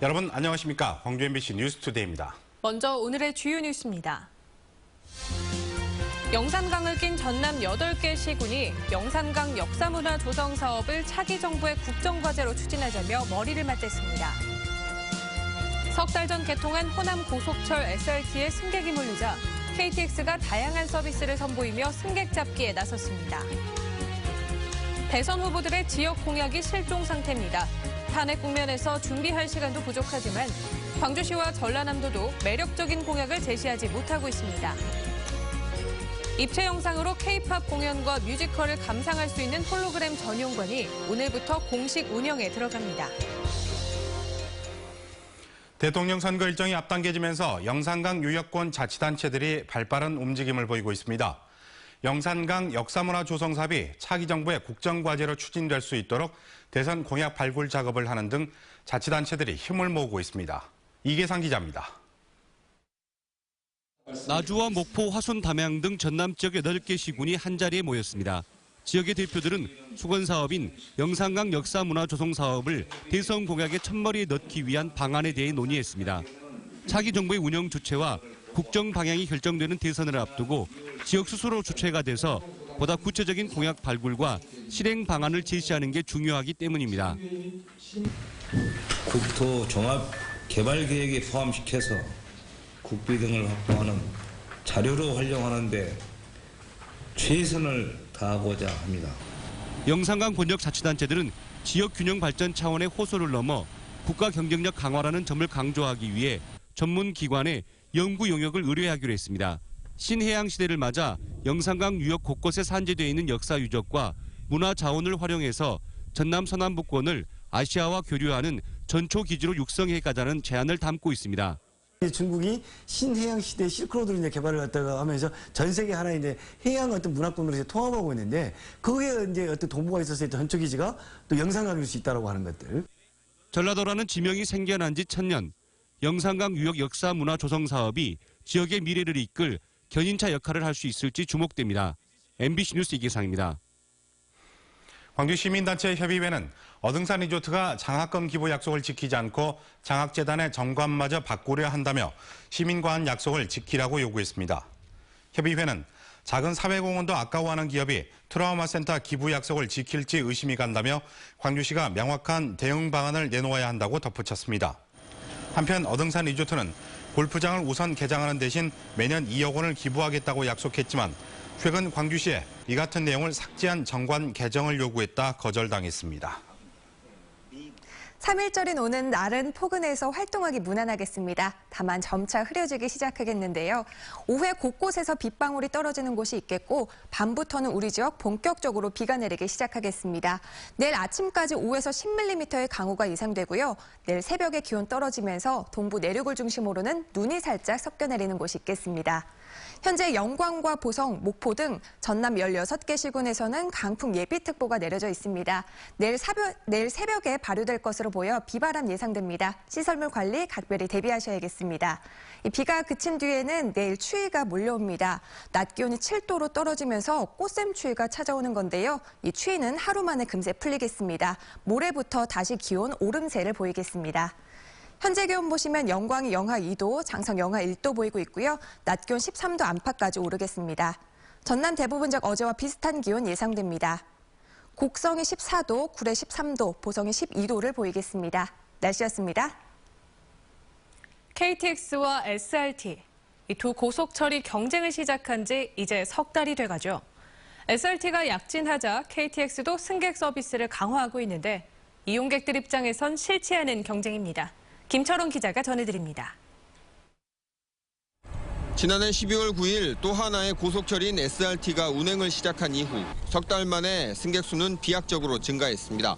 여러분 안녕하십니까? 광주 MBC 뉴스투데이입니다. 먼저 오늘의 주요 뉴스입니다. 영산강을 낀 전남 8개 시군이 영산강 역사문화 조성 사업을 차기 정부의 국정과제로 추진하자며 머리를 맞댔습니다. 석 달 전 개통한 호남 고속철 SRT에 승객이 몰리자 KTX가 다양한 서비스를 선보이며 승객 잡기에 나섰습니다. 대선 후보들의 지역 공약이 실종 상태입니다. 탄핵 국면에서 준비할 시간도 부족하지만 광주시와 전라남도도 매력적인 공약을 제시하지 못하고 있습니다. 입체 영상으로 K-팝 공연과 뮤지컬을 감상할 수 있는 홀로그램 전용관이 오늘부터 공식 운영에 들어갑니다. 대통령 선거 일정이 앞당겨지면서 영산강 유역권 자치단체들이 발빠른 움직임을 보이고 있습니다. 영산강 역사문화 조성 사업이 차기 정부의 국정과제로 추진될 수 있도록 대선 공약 발굴 작업을 하는 등 자치단체들이 힘을 모으고 있습니다. 이계상 기자입니다. 나주와 목포, 화순, 담양 등 전남 지역 8개 시군이 한자리에 모였습니다. 지역의 대표들은 수건 사업인 영산강 역사문화 조성 사업을 대선 공약의 첫머리에 넣기 위한 방안에 대해 논의했습니다. 차기 정부의 운영 주체와 국정 방향이 결정되는 대선을 앞두고 지역 스스로 주체가 돼서 보다 구체적인 공약 발굴과 실행 방안을 제시하는 게 중요하기 때문입니다. 국토 종합 개발 계획에 포함시켜서 국비 등을 확보하는 자료로 활용하는 데 최선을 다하고자 합니다. 영산강 권역 자치단체들은 지역 균형 발전 차원의 호소를 넘어 국가 경쟁력 강화라는 점을 강조하기 위해 전문 기관에 연구 용역을 의뢰하기로 했습니다. 신해양 시대를 맞아 영산강 유역 곳곳에 산재되어 있는 역사 유적과 문화 자원을 활용해서 전남 서남북권을 아시아와 교류하는 전초 기지로 육성해 가자는 제안을 담고 있습니다. 중국이 신해양 시대 실크로드를 이제 개발을 갖다가 하면서 전 세계 하나의 이제 해양 어떤 문화권으로 이제 통합하고 있는데 그게 이제 어떤 동북아에 있었을 때 전초 기지가 또 영산강일 수 있다라고 하는 것들. 전라도라는 지명이 생겨난 지 1000년. 영산강 유역 역사 문화 조성 사업이 지역의 미래를 이끌 견인차 역할을 할 수 있을지 주목됩니다. MBC 뉴스 이계상입니다. 광주시민단체 협의회는 어등산 리조트가 장학금 기부 약속을 지키지 않고 장학재단의 정관마저 바꾸려 한다며 시민과 한 약속을 지키라고 요구했습니다. 협의회는 작은 사회공헌도 아까워하는 기업이 트라우마 센터 기부 약속을 지킬지 의심이 간다며 광주시가 명확한 대응 방안을 내놓아야 한다고 덧붙였습니다. 한편 어등산 리조트는 골프장을 우선 개장하는 대신 매년 2억 원을 기부하겠다고 약속했지만 최근 광주시에 이 같은 내용을 삭제한 정관 개정을 요구했다 거절당했습니다. 3일절인 오는 날은 포근해서 활동하기 무난하겠습니다. 다만 점차 흐려지기 시작하겠는데요. 오후에 곳곳에서 빗방울이 떨어지는 곳이 있겠고 밤부터는 우리 지역 본격적으로 비가 내리기 시작하겠습니다. 내일 아침까지 5에서 10mm의 강우가 예상되고요. 내일 새벽에 기온 떨어지면서 동부 내륙을 중심으로는 눈이 살짝 섞여 내리는 곳이 있겠습니다. 현재 영광과 보성, 목포 등 전남 16개 시군에서는 강풍 예비특보가 내려져 있습니다. 내일 새벽에 발효될 것으로 보여 비바람 예상됩니다. 시설물 관리 각별히 대비하셔야겠습니다. 비가 그친 뒤에는 내일 추위가 몰려옵니다. 낮 기온이 7도로 떨어지면서 꽃샘추위가 찾아오는 건데요. 이 추위는 하루 만에 금세 풀리겠습니다. 모레부터 다시 기온 오름세를 보이겠습니다. 현재 기온 보시면 영광이 영하 2도, 장성 영하 1도 보이고 있고요. 낮 기온 13도 안팎까지 오르겠습니다. 전남 대부분 지역 어제와 비슷한 기온 예상됩니다. 곡성이 14도, 구례 13도, 보성이 12도를 보이겠습니다. 날씨였습니다. KTX와 SRT, 이 두 고속철이 경쟁을 시작한 지 이제 석 달이 돼가죠. SRT가 약진하자 KTX도 승객 서비스를 강화하고 있는데 이용객들 입장에선 싫지 않은 경쟁입니다. 김철원 기자가 전해드립니다. 지난해 12월 9일 또 하나의 고속철인 SRT가 운행을 시작한 이후 석 달 만에 승객 수는 비약적으로 증가했습니다.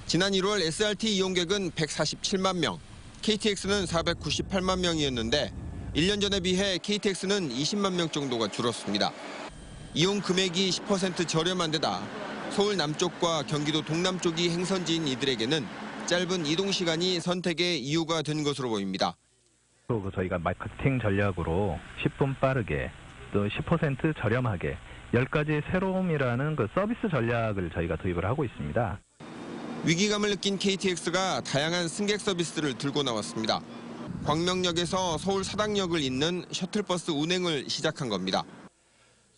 지난 1월 SRT 이용객은 147만 명, KTX는 498만 명이었는데 1년 전에 비해 KTX는 20만 명 정도가 줄었습니다. 이용 금액이 10% 저렴한 데다 서울 남쪽과 경기도 동남쪽이 행선지인 이들에게는 짧은 이동 시간이 선택의 이유가 된 것으로 보입니다. 저희가 마케팅 전략으로 10분 빠르게 또 10% 저렴하게 10가지의 새로움이라는 그 서비스 전략을 저희가 도입을 하고 있습니다. 위기감을 느낀 KTX가 다양한 승객 서비스를 들고 나왔습니다. 광명역에서 서울 사당역을 잇는 셔틀버스 운행을 시작한 겁니다.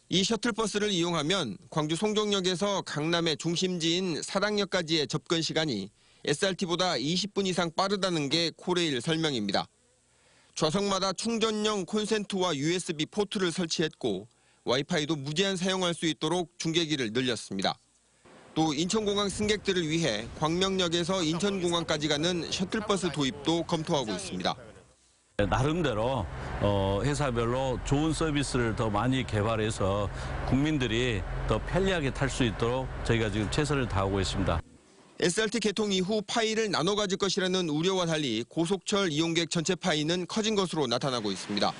이 셔틀버스를 이용하면 광주 송정역에서 강남의 중심지인 사당역까지의 접근 시간이 SRT보다 20분 이상 빠르다는 게 코레일 설명입니다. 좌석마다 충전용 콘센트와 USB 포트를 설치했고 와이파이도 무제한 사용할 수 있도록 중계기를 늘렸습니다. 또 인천공항 승객들을 위해 광명역에서 인천공항까지 가는 셔틀버스 도입도 검토하고 있습니다. 나름대로 회사별로 좋은 서비스를 더 많이 개발해서 국민들이 더 편리하게 탈 수 있도록 저희가 지금 최선을 다하고 있습니다. SRT 개통 이후 파이를 나눠 가질 것이라는 우려와 달리 고속철 이용객 전체 파이는 커진 것으로 나타나고 있습니다.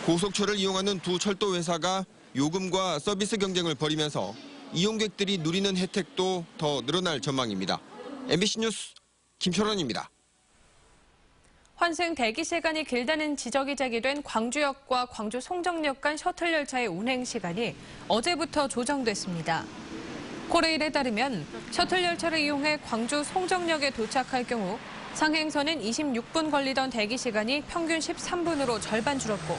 고속철을 이용하는 두 철도 회사가 요금과 서비스 경쟁을 벌이면서 이용객들이 누리는 혜택도 더 늘어날 전망입니다. MBC 뉴스 김철원입니다. 환승 대기 시간이 길다는 지적이 제기된 광주역과 광주 송정역 간 셔틀 열차의 운행 시간이 어제부터 조정됐습니다. 코레일에 따르면 셔틀 열차를 이용해 광주 송정역에 도착할 경우 상행선은 26분 걸리던 대기 시간이 평균 13분으로 절반 줄었고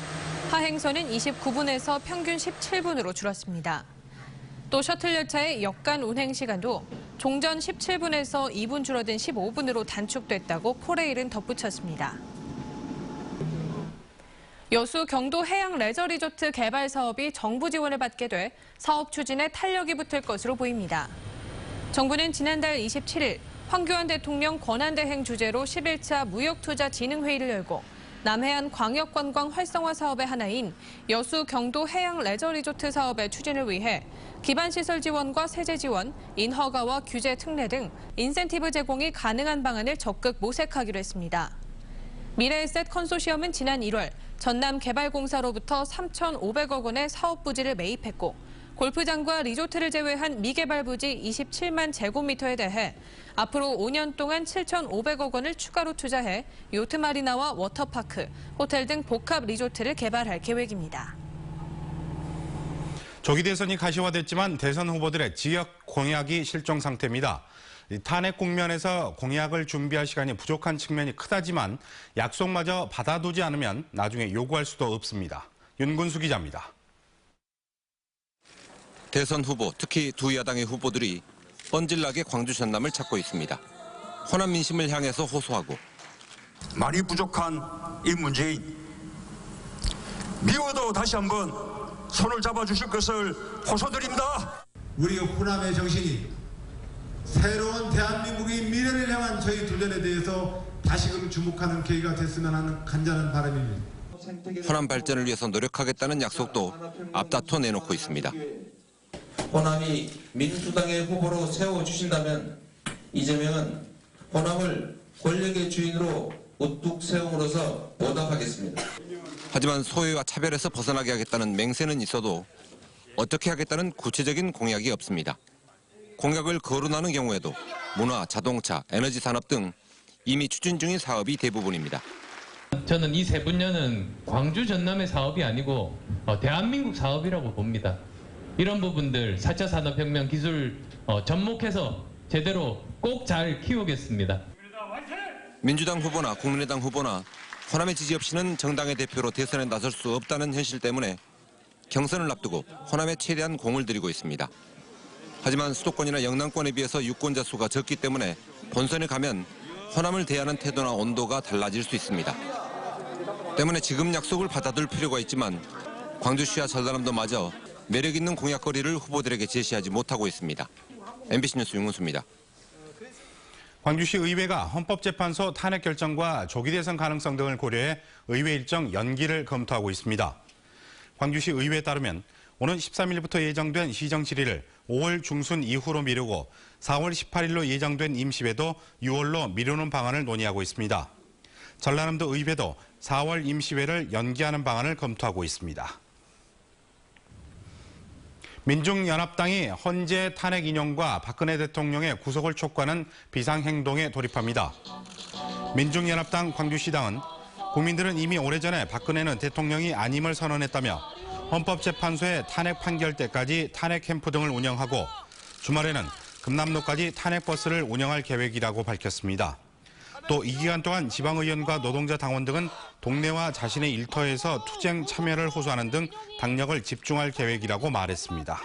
하행선은 29분에서 평균 17분으로 줄었습니다. 또 셔틀 열차의 역간 운행 시간도 종전 17분에서 2분 줄어든 15분으로 단축됐다고 코레일은 덧붙였습니다. 여수 경도 해양 레저 리조트 개발 사업이 정부 지원을 받게 돼 사업 추진에 탄력이 붙을 것으로 보입니다. 정부는 지난달 27일 황교안 대통령 권한대행 주재로 11차 무역투자진흥회의를 열고 남해안 광역관광 활성화 사업의 하나인 여수 경도 해양 레저 리조트 사업의 추진을 위해 기반시설 지원과 세제 지원, 인허가와 규제 특례 등 인센티브 제공이 가능한 방안을 적극 모색하기로 했습니다. 미래에셋 컨소시엄은 지난 1월 전남개발공사로부터 3,500억 원의 사업 부지를 매입했고 골프장과 리조트를 제외한 미개발 부지 27만 제곱미터에 대해 앞으로 5년 동안 7,500억 원을 추가로 투자해 요트 마리나와 워터파크, 호텔 등 복합 리조트를 개발할 계획입니다. 조기 대선이 가시화됐지만 대선 후보들의 지역 공약이 실종 상태입니다. 탄핵 국면에서 공약을 준비할 시간이 부족한 측면이 크다지만 약속마저 받아두지 않으면 나중에 요구할 수도 없습니다. 윤근수 기자입니다. 대선 후보, 특히 두 야당의 후보들이 뻔질나게 광주 전남을 찾고 있습니다. 호남 민심을 향해서 호소하고 말이 부족한 이 문재인, 미워도 다시 한번 손을 잡아주실 것을 호소드립니다. 우리 호남의 정신이 새로운 대한민국의 미래를 향한 저희 도전에 대해서 다시금 주목하는 계기가 됐으면 하는 간절한 바람입니다. 호남 발전을 위해서 노력하겠다는 약속도 앞다퉈 내놓고 있습니다. 호남이 민주당의 후보로 세워주신다면 이재명은 호남을 권력의 주인으로 우뚝 세움으로써 보답하겠습니다. 하지만 소외와 차별에서 벗어나게 하겠다는 맹세는 있어도 어떻게 하겠다는 구체적인 공약이 없습니다. 공약을 거론하는 경우에도 문화, 자동차, 에너지 산업 등 이미 추진 중인 사업이 대부분입니다. 저는 이 세 분야는 광주 전남의 사업이 아니고 대한민국 사업이라고 봅니다. 이런 부분들 4차 산업혁명 기술 접목해서 제대로 꼭 잘 키우겠습니다. 민주당 후보나 국민의당 후보나 호남의 지지 없이는 정당의 대표로 대선에 나설 수 없다는 현실 때문에 경선을 앞두고 호남에 최대한 공을 들이고 있습니다. 하지만 수도권이나 영남권에 비해서 유권자 수가 적기 때문에 본선에 가면 호남을 대하는 태도나 온도가 달라질 수 있습니다. 때문에 지금 약속을 받아둘 필요가 있지만 광주시와 전라남도 마저 매력 있는 공약거리를 후보들에게 제시하지 못하고 있습니다. MBC 뉴스 윤근수입니다. 광주시 의회가 헌법재판소 탄핵 결정과 조기 대선 가능성 등을 고려해 의회 일정 연기를 검토하고 있습니다. 광주시 의회에 따르면 오는 13일부터 예정된 시정 질의를 5월 중순 이후로 미루고 4월 18일로 예정된 임시회도 6월로 미루는 방안을 논의하고 있습니다. 전라남도 의회도 4월 임시회를 연기하는 방안을 검토하고 있습니다. 민중연합당이 헌재 탄핵 인용과 박근혜 대통령의 구속을 촉구하는 비상행동에 돌입합니다. 민중연합당 광주시당은 국민들은 이미 오래전에 박근혜는 대통령이 아님을 선언했다며 헌법재판소의 탄핵 판결 때까지 탄핵 캠프 등을 운영하고 주말에는 금남로까지 탄핵버스를 운영할 계획이라고 밝혔습니다. 또 이 기간 동안 지방의원과 노동자 당원 등은 동네와 자신의 일터에서 투쟁 참여를 호소하는 등 당력을 집중할 계획이라고 말했습니다.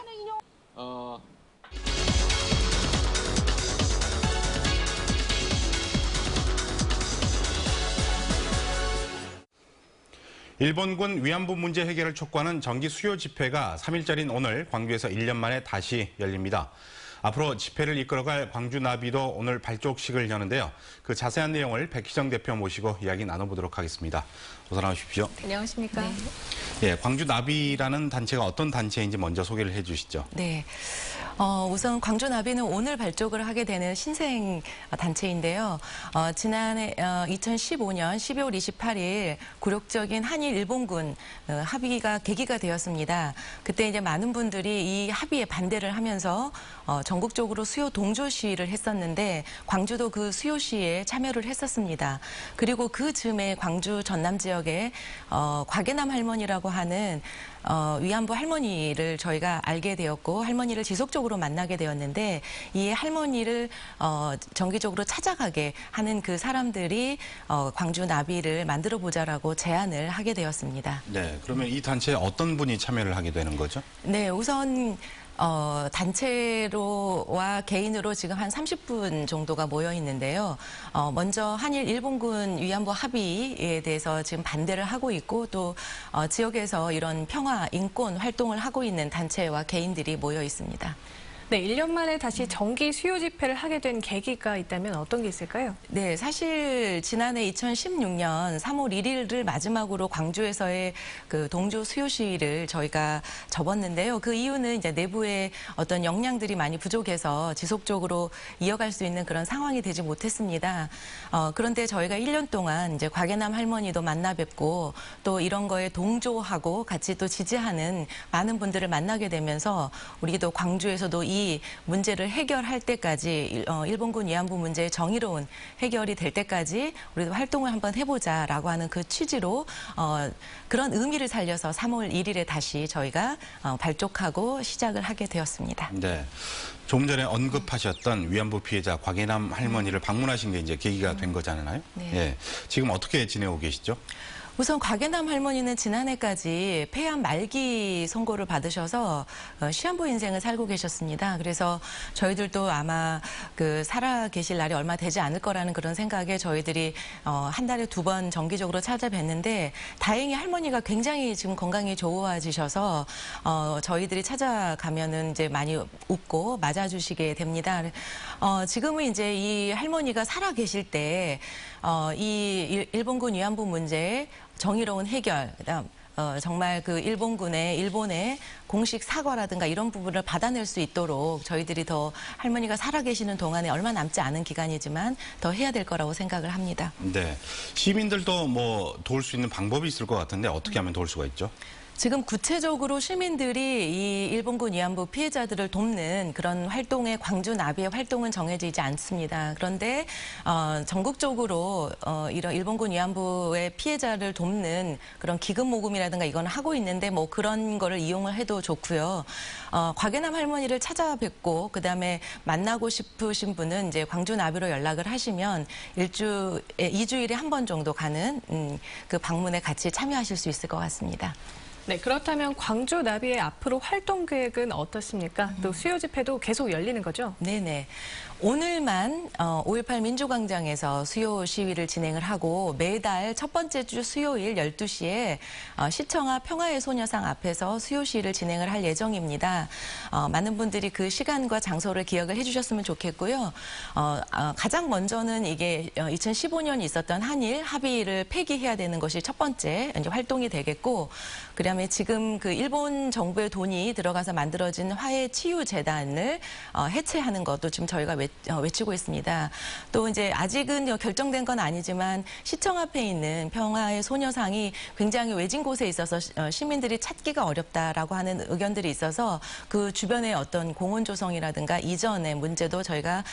일본군 위안부 문제 해결을 촉구하는 정기 수요 집회가 3일짜리인 오늘 광주에서 1년 만에 다시 열립니다. 앞으로 집회를 이끌어갈 광주나비도 오늘 발족식을 여는데요. 그 자세한 내용을 백희정 대표 모시고 이야기 나눠보도록 하겠습니다. 어서 나오십시오. 안녕하십니까. 네. 예, 광주나비라는 단체가 어떤 단체인지 먼저 소개를 해주시죠. 네. 우선 광주나비는 오늘 발족을 하게 되는 신생 단체인데요. 지난해 2015년 12월 28일 굴욕적인 한일-일본군 합의가 계기가 되었습니다. 그때 이제 많은 분들이 이 합의에 반대를 하면서 전국적으로 수요 동조 시위를 했었는데 광주도 그 수요 시위에 참여를 했었습니다. 그리고 그 즈음에 광주 전남 지역에 곽예남 할머니라고 하는 위안부 할머니를 저희가 알게 되었고 할머니를 지속적으로 만나게 되었는데 이 할머니를 정기적으로 찾아가게 하는 그 사람들이 광주 나비를 만들어 보자라고 제안을 하게 되었습니다. 네, 그러면 이 단체에 어떤 분이 참여를 하게 되는 거죠? 네, 우선 단체로와 개인으로 지금 한 30분 정도가 모여 있는데요. 먼저 한일 일본군 위안부 합의에 대해서 지금 반대를 하고 있고 또 지역에서 이런 평화 인권 활동을 하고 있는 단체와 개인들이 모여 있습니다. 네, 1년 만에 다시 정기 수요 집회를 하게 된 계기가 있다면 어떤 게 있을까요? 네, 사실 지난해 2016년 3월 1일을 마지막으로 광주에서의 그 동조 수요 시위를 저희가 접었는데요. 그 이유는 이제 내부의 어떤 역량들이 많이 부족해서 지속적으로 이어갈 수 있는 그런 상황이 되지 못했습니다. 그런데 저희가 1년 동안 이제 곽예남 할머니도 만나 뵙고 또 이런 거에 동조하고 같이 또 지지하는 많은 분들을 만나게 되면서 우리도 광주에서도 이 문제를 해결할 때까지 일본군 위안부 문제의 정의로운 해결이 될 때까지 우리도 활동을 한번 해보자라고 하는 그 취지로 그런 의미를 살려서 3월 1일에 다시 저희가 발족하고 시작을 하게 되었습니다. 네. 조금 전에 언급하셨던 위안부 피해자 곽예남 할머니를 방문하신 게 이제 계기가 된 거잖아요. 네. 예. 지금 어떻게 지내고 계시죠? 우선 곽예남 할머니는 지난해까지 폐암 말기 선고를 받으셔서 시한부 인생을 살고 계셨습니다. 그래서 저희들도 아마 그 살아 계실 날이 얼마 되지 않을 거라는 그런 생각에 저희들이 한 달에 2번 정기적으로 찾아뵀는데 다행히 할머니가 굉장히 지금 건강이 좋아지셔서 저희들이 찾아가면은 이제 많이 웃고 맞아주시게 됩니다. 지금은 이제 이 할머니가 살아 계실 때 이 일본군 위안부 문제에 정의로운 해결, 그다음 정말 그 일본의 공식 사과라든가 이런 부분을 받아낼 수 있도록 저희들이 더 할머니가 살아계시는 동안에 얼마 남지 않은 기간이지만 더 해야 될 거라고 생각을 합니다. 네, 시민들도 뭐 도울 수 있는 방법이 있을 것 같은데 어떻게 하면 도울 수가 있죠? 지금 구체적으로 시민들이 이 일본군 위안부 피해자들을 돕는 그런 활동에 광주 나비의 활동은 정해지지 않습니다. 그런데 전국적으로 이런 일본군 위안부의 피해자를 돕는 그런 기금 모금이라든가 이건 하고 있는데 뭐 그런 거를 이용을 해도 좋고요. 곽예남 할머니를 찾아뵙고 그다음에 만나고 싶으신 분은 이제 광주 나비로 연락을 하시면 2주일에 한 번 정도 가는 그 방문에 같이 참여하실 수 있을 것 같습니다. 네, 그렇다면 광주 나비의 앞으로 활동 계획은 어떻습니까? 또 수요 집회도 계속 열리는 거죠? 네네. 오늘만 5.18 민주광장에서 수요 시위를 진행을 하고 매달 첫 번째 주 수요일 12시에 시청 앞 평화의 소녀상 앞에서 수요 시위를 진행을 할 예정입니다. 많은 분들이 그 시간과 장소를 기억을 해주셨으면 좋겠고요. 가장 먼저는 이게 2015년 있었던 한일 합의를 폐기해야 되는 것이 첫 번째 이제 활동이 되겠고, 그다음에 지금 그 일본 정부의 돈이 들어가서 만들어진 화해치유재단을 해체하는 것도 지금 저희가 외치고 있습니다. 또 이제 아직은 결정된 건 아니지만 시청 앞에 있는 평화의 소녀상이 굉장히 외진 곳에 있어서 시민들이 찾기가 어렵다라고 하는 의견들이 있어서 그 주변의 어떤 공원 조성이라든가 이전의 문제도 저희가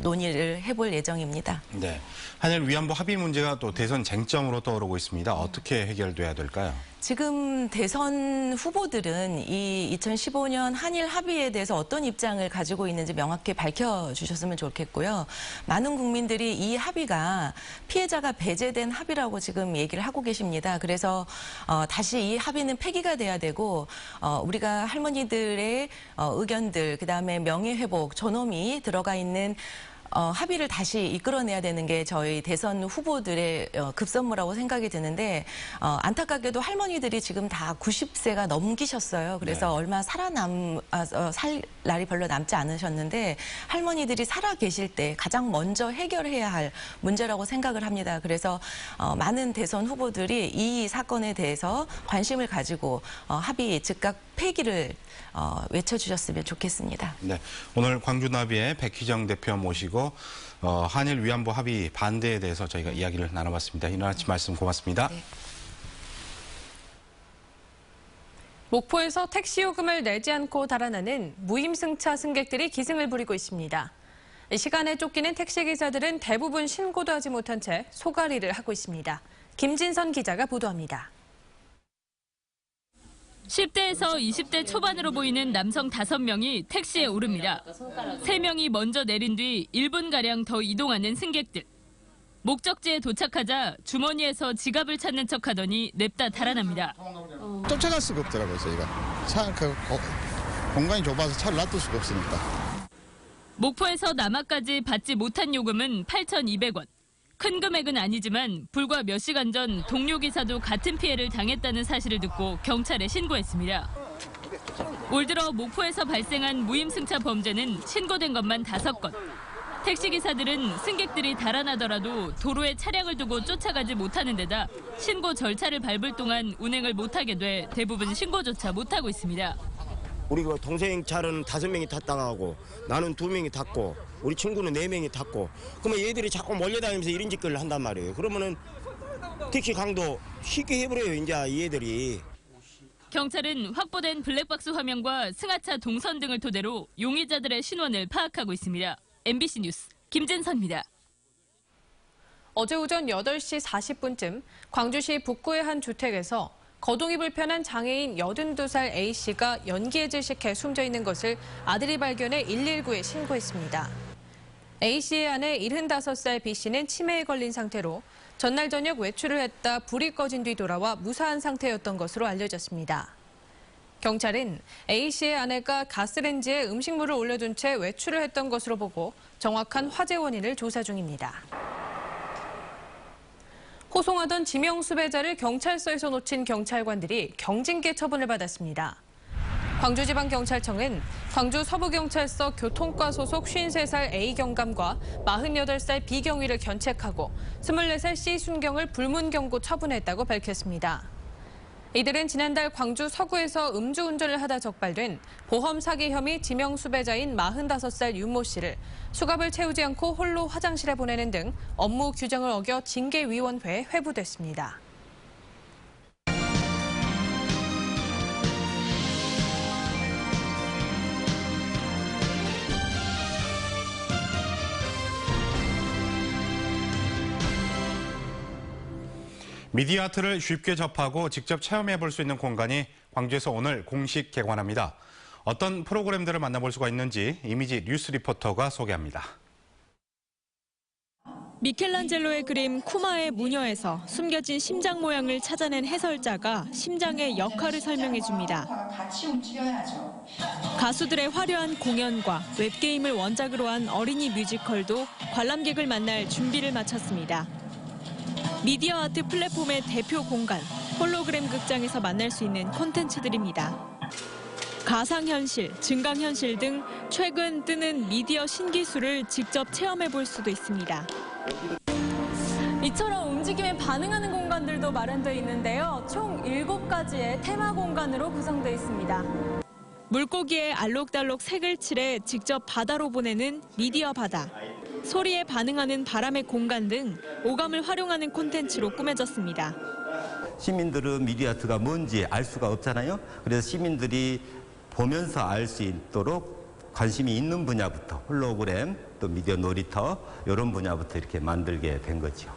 논의를 해볼 예정입니다. 네, 한일 위안부 합의 문제가 또 대선 쟁점으로 떠오르고 있습니다. 어떻게 해결돼야 될까요? 지금 대선 후보들은 이 2015년 한일 합의에 대해서 어떤 입장을 가지고 있는지 명확히 밝혀주셨으면 좋겠고요. 많은 국민들이 이 합의가 피해자가 배제된 합의라고 지금 얘기를 하고 계십니다. 그래서 다시 이 합의는 폐기가 돼야 되고 우리가 할머니들의 의견들, 그다음에 명예회복, 존엄이 들어가 있는 합의를 다시 이끌어내야 되는 게 저희 대선 후보들의 급선무라고 생각이 드는데 안타깝게도 할머니들이 지금 다 90세가 넘기셨어요. 그래서 네. 얼마 살 날이 별로 남지 않으셨는데 할머니들이 살아 계실 때 가장 먼저 해결해야 할 문제라고 생각을 합니다. 그래서 많은 대선 후보들이 이 사건에 대해서 관심을 가지고 합의 즉각 폐기를 외쳐주셨으면 좋겠습니다. 네, 오늘 광주나비의 백희정 대표 모시고 한일 위안부 합의 반대에 대해서 저희가 이야기를 나눠봤습니다. 이른 아침 말씀 고맙습니다. 네. 목포에서 택시 요금을 내지 않고 달아나는 무임승차 승객들이 기승을 부리고 있습니다. 시간에 쫓기는 택시기사들은 대부분 신고도 하지 못한 채 소가리를 하고 있습니다. 김진선 기자가 보도합니다. 10대에서 20대 초반으로 보이는 남성 5명이 택시에 오릅니다. 3명이 먼저 내린 뒤 1분가량 더 이동하는 승객들. 목적지에 도착하자 주머니에서 지갑을 찾는 척하더니 냅다 달아납니다. 쫓아갈 수가 없더라고요, 저희가. 공간이 좁아서 차를 놔둘 수가 없으니까. 목포에서 남하까지 받지 못한 요금은 8,200원. 큰 금액은 아니지만 불과 몇 시간 전 동료 기사도 같은 피해를 당했다는 사실을 듣고 경찰에 신고했습니다. 올 들어 목포에서 발생한 무임승차 범죄는 신고된 것만 5건. 택시기사들은 승객들이 달아나더라도 도로에 차량을 두고 쫓아가지 못하는 데다 신고 절차를 밟을 동안 운행을 못하게 돼 대부분 신고조차 못하고 있습니다. 우리 그 동생 차는 5명이 탔다가 하고 나는 2명이 탔고 우리 친구는 4명이 탔고 그러면 얘들이 자꾸 몰려다니면서 이런 짓거리를 한단 말이에요. 그러면은 택시 강도 쉽게 해버려요, 이제 이 애들이. 경찰은 확보된 블랙박스 화면과 승하차 동선 등을 토대로 용의자들의 신원을 파악하고 있습니다. MBC 뉴스 김진선입니다. 어제 오전 8시 40분쯤 광주시 북구의 한 주택에서 거동이 불편한 장애인 82살 A씨가 연기에 질식해 숨져 있는 것을 아들이 발견해 119에 신고했습니다. A씨의 아내 75살 B씨는 치매에 걸린 상태로 전날 저녁 외출을 했다 불이 꺼진 뒤 돌아와 무사한 상태였던 것으로 알려졌습니다. 경찰은 A씨의 아내가 가스레인지에 음식물을 올려둔 채 외출을 했던 것으로 보고 정확한 화재 원인을 조사 중입니다. 호송하던 지명 수배자를 경찰서에서 놓친 경찰관들이 경징계 처분을 받았습니다. 광주지방경찰청은 광주 서부경찰서 교통과 소속 53살 A 경감과 48살 B 경위를 견책하고 24살 C 순경을 불문경고 처분했다고 밝혔습니다. 이들은 지난달 광주 서구에서 음주운전을 하다 적발된 보험 사기 혐의 지명 수배자인 45살 윤모 씨를 수갑을 채우지 않고 홀로 화장실에 보내는 등 업무 규정을 어겨 징계위원회에 회부됐습니다. 미디어 아트를 쉽게 접하고 직접 체험해 볼 수 있는 공간이 광주에서 오늘 공식 개관합니다. 어떤 프로그램들을 만나볼 수가 있는지 이미지 뉴스 리포터가 소개합니다. 미켈란젤로의 그림 쿠마의 무녀에서 숨겨진 심장 모양을 찾아낸 해설자가 심장의 역할을 설명해 줍니다. 같이 움직여야죠. 가수들의 화려한 공연과 웹게임을 원작으로 한 어린이 뮤지컬도 관람객을 만날 준비를 마쳤습니다. 미디어 아트 플랫폼의 대표 공간, 홀로그램 극장에서 만날 수 있는 콘텐츠들입니다. 가상현실, 증강현실 등 최근 뜨는 미디어 신기술을 직접 체험해 볼 수도 있습니다. 이처럼 움직임에 반응하는 공간들도 마련되어 있는데요. 총 7가지의 테마 공간으로 구성되어 있습니다. 물고기에 알록달록 색을 칠해 직접 바다로 보내는 미디어 바다. 소리에 반응하는 바람의 공간 등 오감을 활용하는 콘텐츠로 꾸며졌습니다. 시민들은 미디어 아트가 뭔지 알 수가 없잖아요. 그래서 시민들이 보면서 알 수 있도록 관심이 있는 분야부터 홀로그램, 또 미디어 놀이터 이런 분야부터 이렇게 만들게 된 거죠.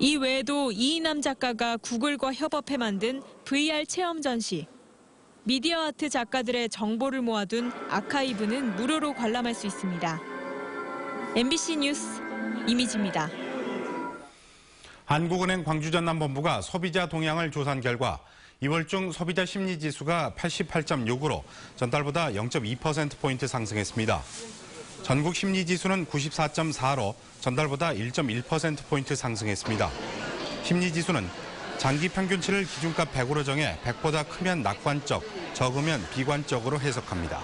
이 외에도 이인남 작가가 구글과 협업해 만든 VR 체험 전시, 미디어 아트 작가들의 정보를 모아둔 아카이브는 무료로 관람할 수 있습니다. MBC 뉴스 이미지입니다. 한국은행 광주전남본부가 소비자 동향을 조사한 결과 2월 중 소비자 심리지수가 88.6으로 전달보다 0.2%포인트 상승했습니다. 전국 심리지수는 94.4로 전달보다 1.1%포인트 상승했습니다. 심리지수는 장기 평균치를 기준값 100으로 정해 100보다 크면 낙관적, 적으면 비관적으로 해석합니다.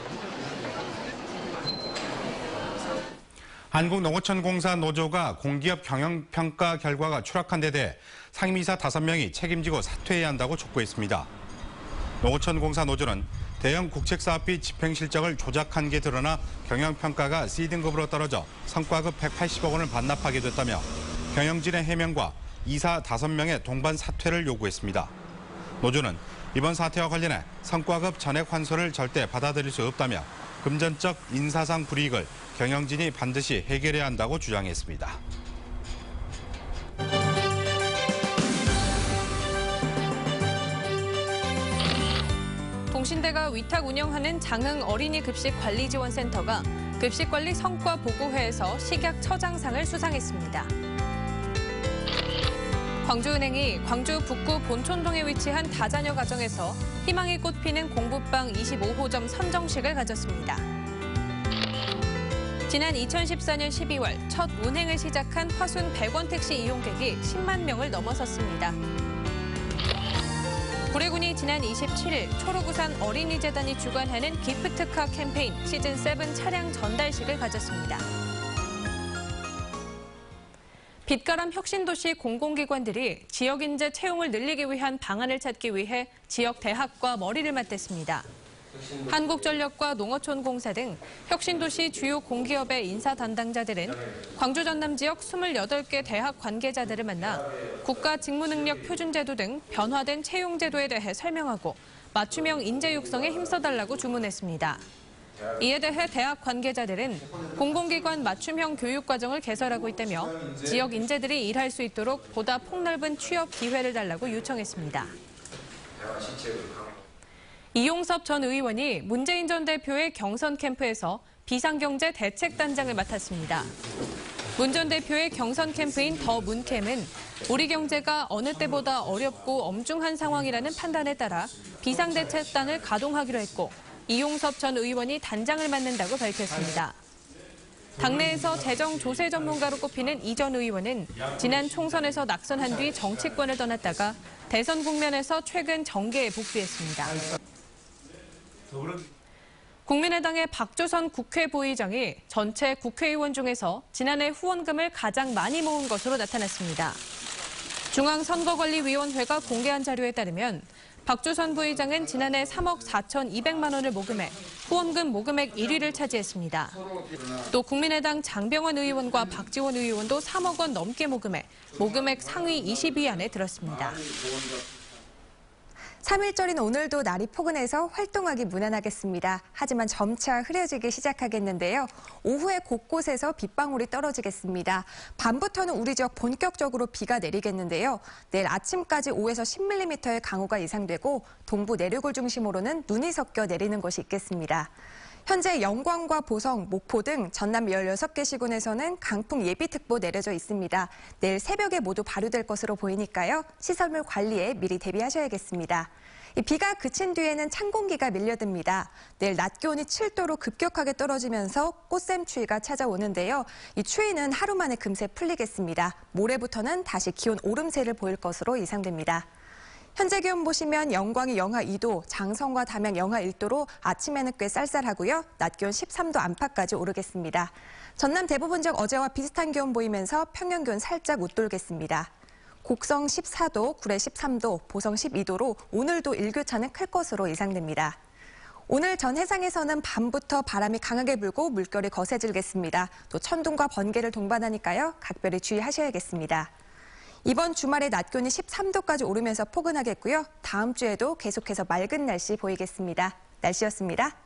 한국농어촌공사 노조가 공기업 경영평가 결과가 추락한 데 대해 상임이사 5명이 책임지고 사퇴해야 한다고 촉구했습니다. 농어촌공사 노조는 대형 국책사업비 집행 실적을 조작한 게 드러나 경영평가가 C등급으로 떨어져 성과급 180억 원을 반납하게 됐다며 경영진의 해명과 이사 5명의 동반 사퇴를 요구했습니다. 노조는 이번 사태와 관련해 성과급 전액 환수를 절대 받아들일 수 없다며 금전적 인사상 불이익을 경영진이 반드시 해결해야 한다고 주장했습니다. 동신대가 위탁 운영하는 장흥 어린이 급식 관리 지원센터가 급식관리 성과 보고회에서 식약 처장상을 수상했습니다. 광주은행이 광주 북구 본촌동에 위치한 다자녀 가정에서 희망이 꽃피는 공부방 25호점 선정식을 가졌습니다. 지난 2014년 12월 첫 운행을 시작한 화순 100원 택시 이용객이 10만 명을 넘어섰습니다. 구례군이 지난 27일 초록우산 어린이재단이 주관하는 기프트카 캠페인 시즌7 차량 전달식을 가졌습니다. 빛가람 혁신도시 공공기관들이 지역인재 채용을 늘리기 위한 방안을 찾기 위해 지역 대학과 머리를 맞댔습니다. 한국전력과 농어촌공사 등 혁신도시 주요 공기업의 인사 담당자들은 광주 전남 지역 28개 대학 관계자들을 만나 국가 직무능력 표준제도 등 변화된 채용제도에 대해 설명하고 맞춤형 인재 육성에 힘써달라고 주문했습니다. 이에 대해 대학 관계자들은 공공기관 맞춤형 교육과정을 개설하고 있다며 지역 인재들이 일할 수 있도록 보다 폭넓은 취업 기회를 달라고 요청했습니다. 이용섭 전 의원이 문재인 전 대표의 경선 캠프에서 비상경제 대책단장을 맡았습니다. 문 전 대표의 경선 캠프인 더 문캠은 우리 경제가 어느 때보다 어렵고 엄중한 상황이라는 판단에 따라 비상대책단을 가동하기로 했고 이용섭 전 의원이 단장을 맡는다고 밝혔습니다. 당내에서 재정 조세 전문가로 꼽히는 이 전 의원은 지난 총선에서 낙선한 뒤 정치권을 떠났다가 대선 국면에서 최근 정계에 복귀했습니다. 국민의당의 박주선 국회 부의장이 전체 국회의원 중에서 지난해 후원금을 가장 많이 모은 것으로 나타났습니다. 중앙선거관리위원회가 공개한 자료에 따르면 박주선 부의장은 지난해 3억 4,200만 원을 모금해 후원금 모금액 1위를 차지했습니다. 또 국민의당 장병원 의원과 박지원 의원도 3억 원 넘게 모금해 모금액 상위 20위 안에 들었습니다. 3일절인 오늘도 날이 포근해서 활동하기 무난하겠습니다. 하지만 점차 흐려지기 시작하겠는데요. 오후에 곳곳에서 빗방울이 떨어지겠습니다. 밤부터는 우리 지역 본격적으로 비가 내리겠는데요. 내일 아침까지 5에서 10mm의 강우가 예상되고 동부 내륙을 중심으로는 눈이 섞여 내리는 곳이 있겠습니다. 현재 영광과 보성, 목포 등 전남 16개 시군에서는 강풍 예비특보 내려져 있습니다. 내일 새벽에 모두 발효될 것으로 보이니까요. 시설물 관리에 미리 대비하셔야겠습니다. 비가 그친 뒤에는 찬 공기가 밀려듭니다. 내일 낮 기온이 7도로 급격하게 떨어지면서 꽃샘추위가 찾아오는데요. 이 추위는 하루 만에 금세 풀리겠습니다. 모레부터는 다시 기온 오름세를 보일 것으로 예상됩니다. 현재 기온 보시면 영광이 영하 2도, 장성과 담양 영하 1도로 아침에는 꽤 쌀쌀하고요. 낮 기온 13도 안팎까지 오르겠습니다. 전남 대부분 지역 어제와 비슷한 기온 보이면서 평년 기온 살짝 웃돌겠습니다. 곡성 14도, 구례 13도, 보성 12도로 오늘도 일교차는 클 것으로 예상됩니다. 오늘 전 해상에서는 밤부터 바람이 강하게 불고 물결이 거세지겠습니다. 또 천둥과 번개를 동반하니까요. 각별히 주의하셔야겠습니다. 이번 주말에 낮 기온이 13도까지 오르면서 포근하겠고요. 다음 주에도 계속해서 맑은 날씨 보이겠습니다. 날씨였습니다.